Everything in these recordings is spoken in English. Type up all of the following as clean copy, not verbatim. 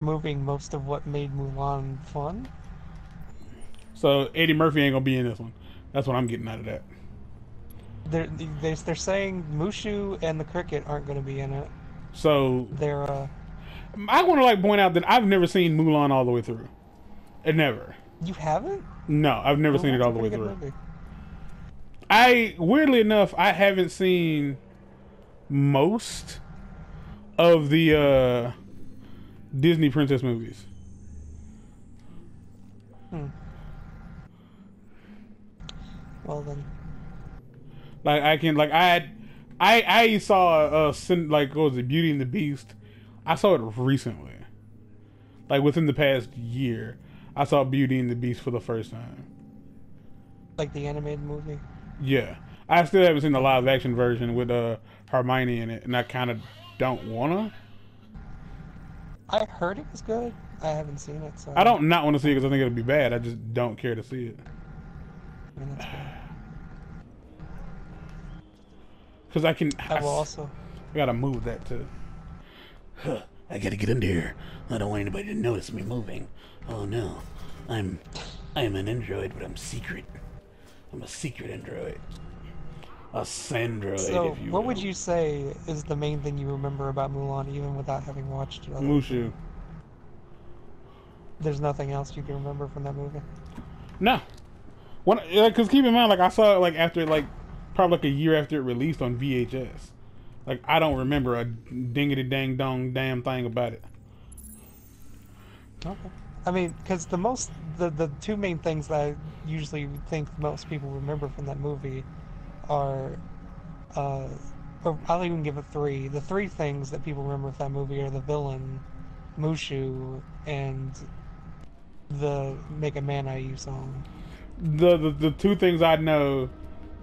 removing most of what made Mulan fun. So Eddie Murphy ain't gonna be in this one. That's what I'm getting out of that. They're saying Mushu and the cricket aren't going to be in it. So They're I want to like point out that I've never seen Mulan all the way through. It never. You haven't? No, I've never seen it Mulan's all a the way pretty good through. movie. I weirdly enough, I haven't seen most of the Disney princess movies. Hmm. Well then, Like I can like I saw like what was it, Beauty and the Beast. I saw it recently. Like within the past year, I saw Beauty and the Beast for the first time. like the animated movie. Yeah, I still haven't seen the Okay. live action version with Hermione in it, and I kind of don't wanna. I heard it was good. I haven't seen it, so I don't not want to see it because I think it'll be bad. I just don't care to see it. I mean that's fair. Because I will also. I gotta move that too. Huh, I gotta get under here. I don't want anybody to notice me moving. Oh no, I'm I am an android, but I'm secret. I'm a secret android. A sandroid, So, if you what would will. you say is the main thing you remember about Mulan, even without having watched it? Other Mushu. than there's nothing else you can remember from that movie. No. One, because keep in mind, like I saw it like after like probably like a year after it released on VHS. Like I don't remember a dingity dang dong damn thing about it. Okay. I mean, because the two main things that I usually think most people remember from that movie are, uh, or I'll even give it three. The three things that people remember from that movie are the villain, Mushu, and the "Make a Man Out of You" song. The two things I know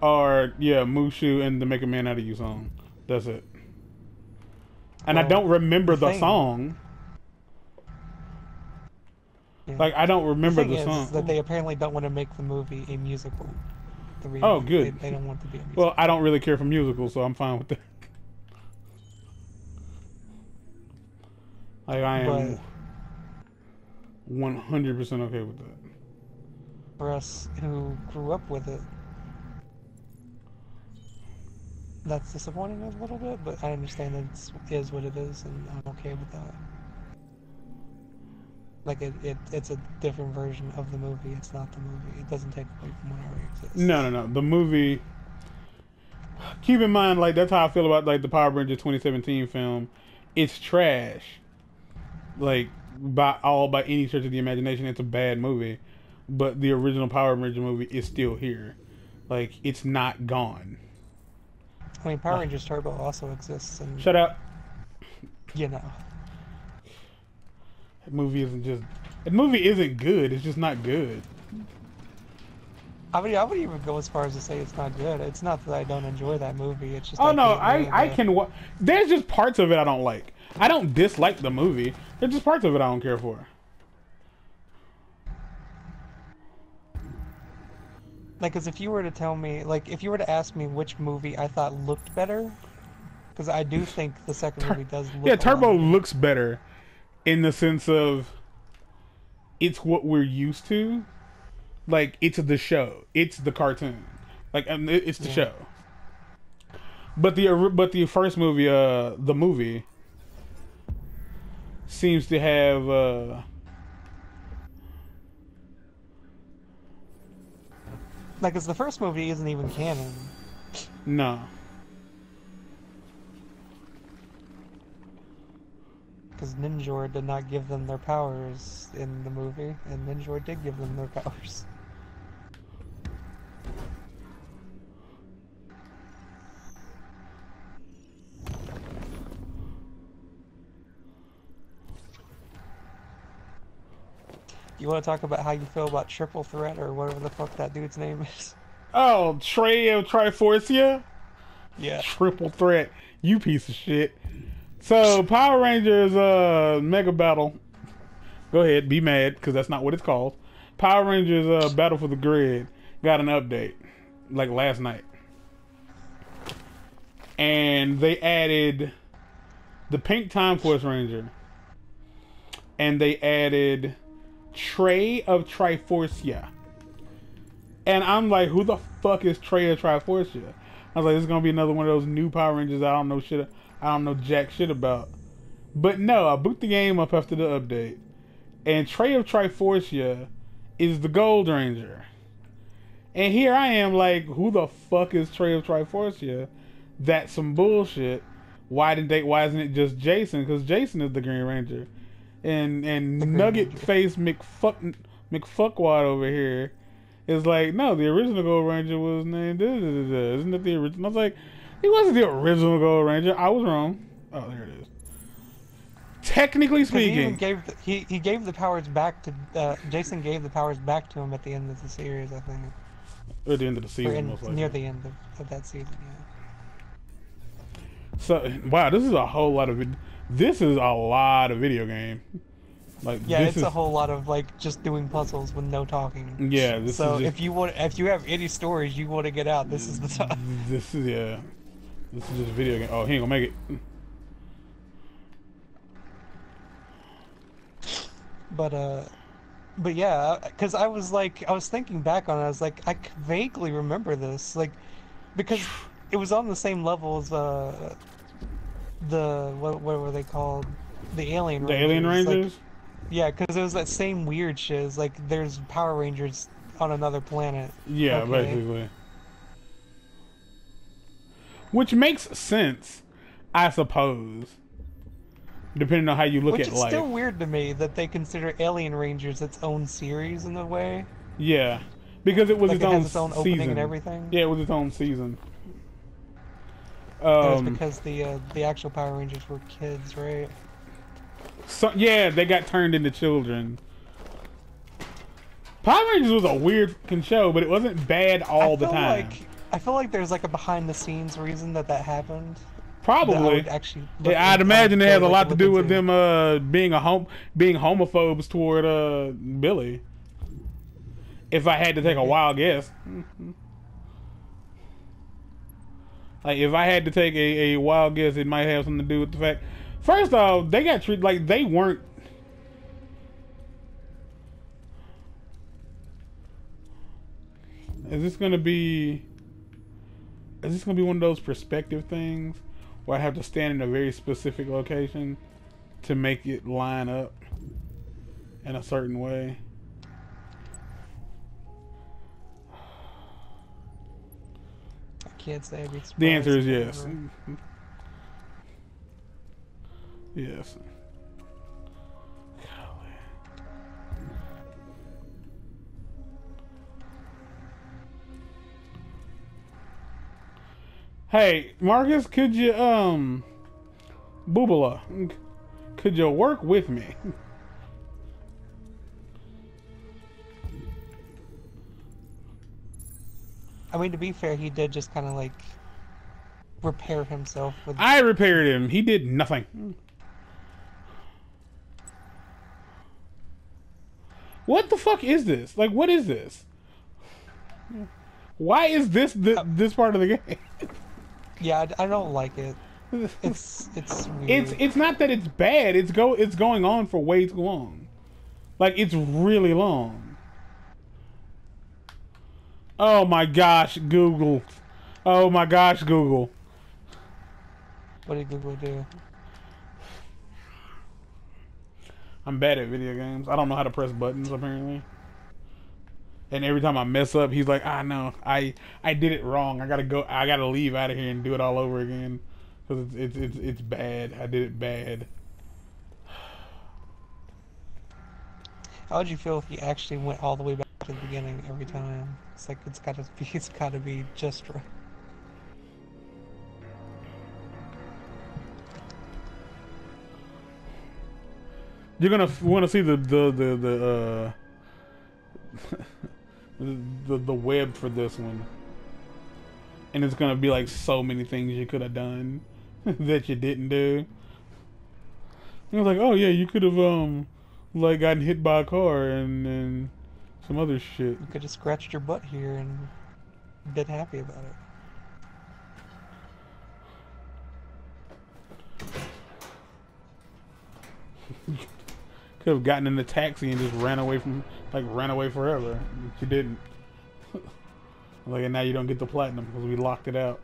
are yeah Mushu and the Make a Man Out of You song. That's it. And I Well, don't the remember the thing, song. yeah, Like I don't the remember thing the is that song. they apparently don't want to make the movie a musical. The Oh, remake, good. they don't want it to be a Well, I musical. don't really care for musicals, so I'm fine with that. Like I am But 100% okay with that. for us who grew up with it, that's disappointing a little bit, but I understand that it is what it is, and I'm okay with that. Like it's a different version of the movie. It's not the movie. It doesn't take away from what already No, no, exists. no. The movie. Keep in mind, like that's how I feel about like the Power Rangers 2017 film. It's trash. Like by any stretch of the imagination, it's a bad movie. But the original Power Ranger movie is still here. Like it's not gone. I mean, Power Like, Rangers Turbo also exists, and shut up. you know, That movie isn't just. That movie isn't good. It's just not good. I would even go as far as to say it's not good. It's not that I don't enjoy that movie. It's just Oh I no, can't bear I the. can. There's just parts of it I don't like. I don't dislike the movie. There's just parts of it I don't care for. Like, because if you were to tell me, like, if you were to ask me which movie I thought looked better, because I do think the second Tur- movie does yeah, look a lot Turbo better. looks better in the sense of it's what we're used to. Like it's the show, it's the cartoon, like it's the Yeah. show. But the first movie, the movie seems to have Like, because the first movie isn't even canon. no. Because Ninjor did not give them their powers in the movie, and Ninjor did give them their powers. You want to talk about how you feel about Triple Threat or whatever the fuck that dude's name is? Oh, Trey of Triforcia, Yeah. triple threat, you piece of shit. So Power Rangers, Mega Battle. Go ahead, be mad because that's not what it's called. Power Rangers, Battle for the Grid got an update like last night, and they added the Pink Time Force Ranger, and they added Tray of Triforcia. And I'm like, who the fuck is Tray of Triforcia? I was like, this is gonna be another one of those new Power Rangers I don't know jack shit about. But no, I boot the game up after the update, and Tray of Triforcia is the Gold Ranger. And here I am like, who the fuck is Tray of Triforcia? That's some bullshit. Why isn't it just Jason? Because Jason is the Green Ranger. And Nugget Face McFuckwad over here is like, no, the original Gold Ranger was named Isn't it the original? I was like, he wasn't the original Gold Ranger. I was wrong. Oh, there it is. Technically speaking, he gave the powers back to Jason gave the powers back to him at the end of the series, I think. At the end of the season, most likely. Near the end of that season, yeah. So wow, this is a lot of video game. Like yeah, it's a whole lot of like just doing puzzles with no talking. Yeah, if you have any stories you want to get out, this is the time. This is just video game. Oh, he ain't gonna make it. But yeah, because I was thinking back on it, I was like, I vaguely remember this, like, because it was on the same level as what were they called? The Alien Rangers. The Alien Rangers? Like, yeah, because it was that same weird shit. It's like there's Power Rangers on another planet. Yeah, okay. Basically. Which makes sense, I suppose. Depending on how you look at life. Which is still weird to me that they consider Alien Rangers its own series in a way. Yeah, because it was like its own season. Opening and everything. Yeah, it was its own season. It was because the actual Power Rangers were kids, right? So yeah, they got turned into children. Power Rangers was a weird fucking show, but it wasn't bad all the time. I feel like there's like a behind-the-scenes reason that happened. Probably. I'd imagine it has a lot to do with them being homophobes toward Billy. If I had to take a wild guess. Like if I had to take a wild guess, it might have something to do with the fact. First off, they got treated like they weren't. Is this gonna be one of those perspective things where I have to stand in a very specific location to make it line up in a certain way? I can't say I'd be surprised. The answer is yes. Yes. Hey, Marcus, could you, Boobala, could you work with me? I mean, to be fair, he did just kind of, like, repair himself with... I repaired him. He did nothing. What the fuck is this? Like, what is this? Why is this this part of the game? Yeah, I don't like it. It's weird. It's not that it's bad. It's going on for way too long. Like it's really long. Oh my gosh, Google. Oh my gosh, Google. What did Google do? I'm bad at video games. I don't know how to press buttons apparently. And every time I mess up, he's like, "Ah, no, I did it wrong. I gotta leave out of here and do it all over again, because it's bad. I did it bad." How would you feel if you actually went all the way back to the beginning every time? It's like it's gotta be just right. You're gonna want to see the the web for this one, and it's gonna be like so many things you could have done that you didn't do. And I was like, oh yeah, you could have like gotten hit by a car and some other shit. You could have scratched your butt here and been happy about it. Could have gotten in the taxi and just ran away ran away forever. She didn't. Like, and now you don't get the platinum because we locked it out.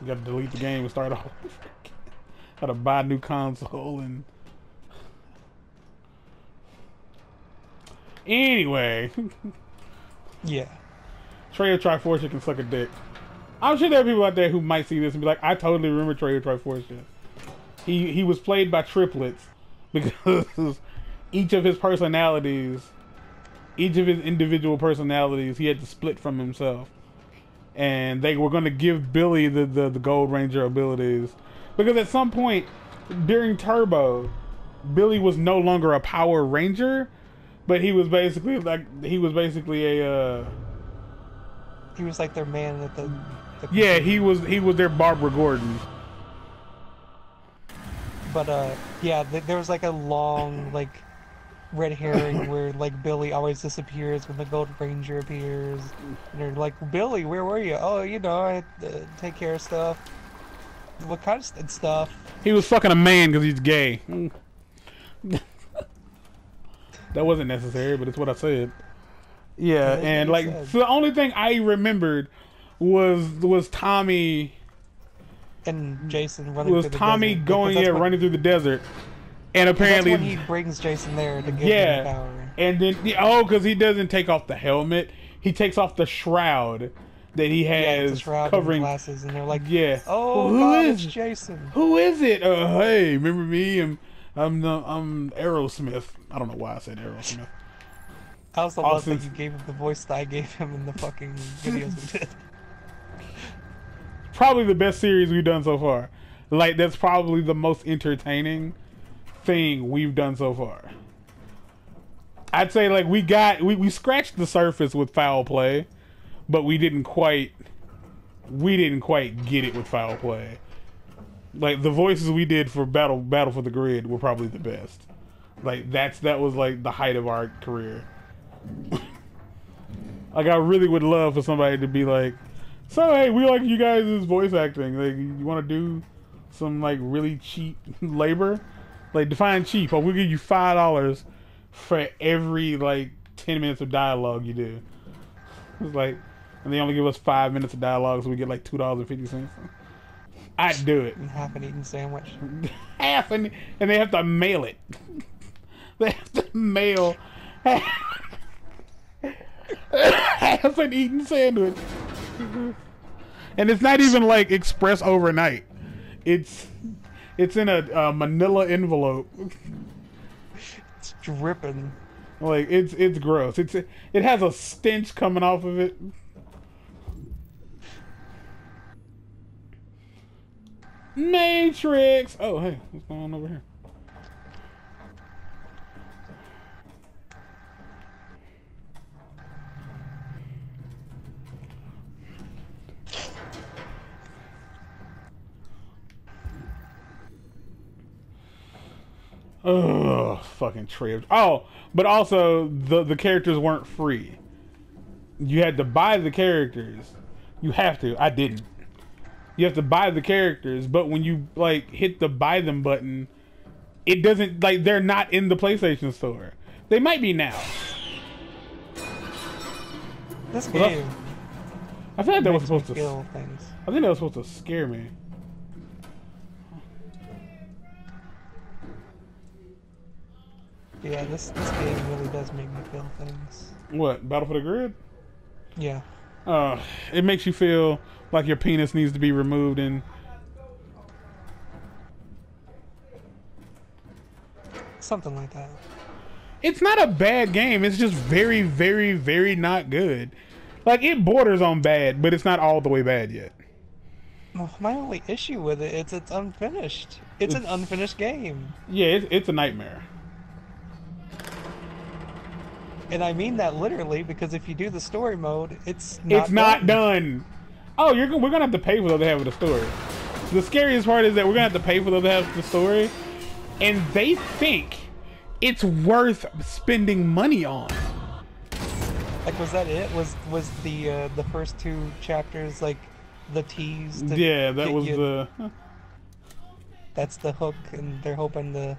You got to delete the game and start all over. Got to buy a new console and. Anyway. Yeah. Trey of Triforce can suck a dick. I'm sure there are people out there who might see this and be like, I totally remember Trey of Triforce. He was played by triplets because each of his personalities, each of his individual personalities, he had to split from himself. And they were going to give Billy the Gold Ranger abilities. Because at some point during Turbo, Billy was no longer a Power Ranger, but he was basically he was like their man at the yeah, he was their Barbara Gordon. But yeah, there was like a long like red herring where like Billy always disappears when the Gold Ranger appears, and they're like, Billy, where were you? Oh, you know, I had to take care of stuff. What kind of stuff? He was fucking a man because he's gay. That wasn't necessary, but it's what I said. Yeah, and like so the only thing I remembered was Tommy and Jason running. Was through the Tommy desert, going running through the desert, and apparently that's when he brings Jason there to give him the power. And then because he doesn't take off the helmet, he takes off the shroud that he has the shroud covering and glasses, and they're like, yeah, oh, well, God, it's Jason. Who is it? Hey, remember me? I'm Aerosmith. I don't know why I said Aerosmith. I also love that you gave him the voice that I gave him in the fucking videos we did. Probably the best series we've done so far. Like, that's probably the most entertaining thing we've done so far. I'd say, like, we scratched the surface with Foul Play, but we didn't quite get it with Foul Play. Like, the voices we did for Battle for the Grid were probably the best. Like, that was like the height of our career. Like, I really would love for somebody to be like, so hey, we like you guys' voice acting. Like, you want to do some like really cheap labor? Like, define cheap. Or we'll give you $5 for every like 10 minutes of dialogue you do. It's like, and they only give us 5 minutes of dialogue, so we get like $2.50. I'd do it. And half an eaten sandwich. Half and they have to mail it. They have to mail half an eaten sandwich. And it's not even like express overnight. It's in a manila envelope. It's dripping. Like it's gross. It has a stench coming off of it. Matrix. Oh hey, what's going on over here? Oh, fucking trips. Oh, but also the characters weren't free. You had to buy the characters. You have to. I didn't. You have to buy the characters, but when you like hit the buy them button, it doesn't like they're not in the PlayStation Store. They might be now. This game. I feel like that was supposed to feel things. I think that was supposed to scare me. Yeah, this game really does make me feel things. What? Battle for the Grid? Yeah. It makes you feel like your penis needs to be removed and something like that. It's not a bad game. It's just very, very, very not good. Like, it borders on bad, but it's not all the way bad yet. My only issue with it's unfinished. It's an unfinished game. Yeah, it's a nightmare. And I mean that literally, because if you do the story mode, it's not done. Oh, we're gonna have to pay for those to have the story. The scariest part is that we're gonna have to pay for those to have the story, and they think it's worth spending money on. Like, was that it? Was the first 2 chapters like the tease? Yeah, that was the. That's the hook, and they're hoping to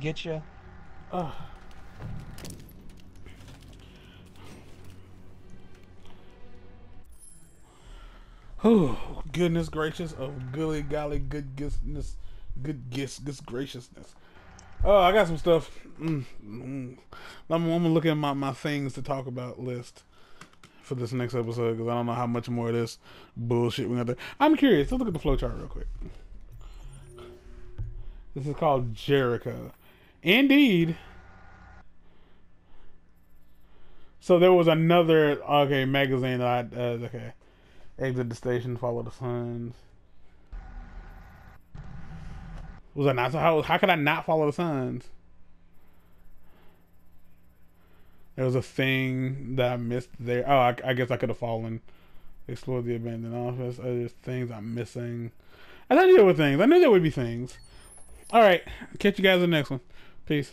get you. Oh, goodness gracious of golly golly good goodness, graciousness. Oh, I got some stuff. I'm gonna look at my things to talk about list for this next episode because I don't know how much more of this bullshit we got there. I'm curious. Let's look at the flowchart real quick. This is called Jericho. Indeed. So there was another magazine that I exit the station, follow the suns. Was I not? So how could I not follow the suns? There was a thing that I missed there. Oh, I guess I could have fallen. Explore the abandoned office. There's things I'm missing. I thought there were things. I knew there would be things. All right. Catch you guys in the next one. Peace.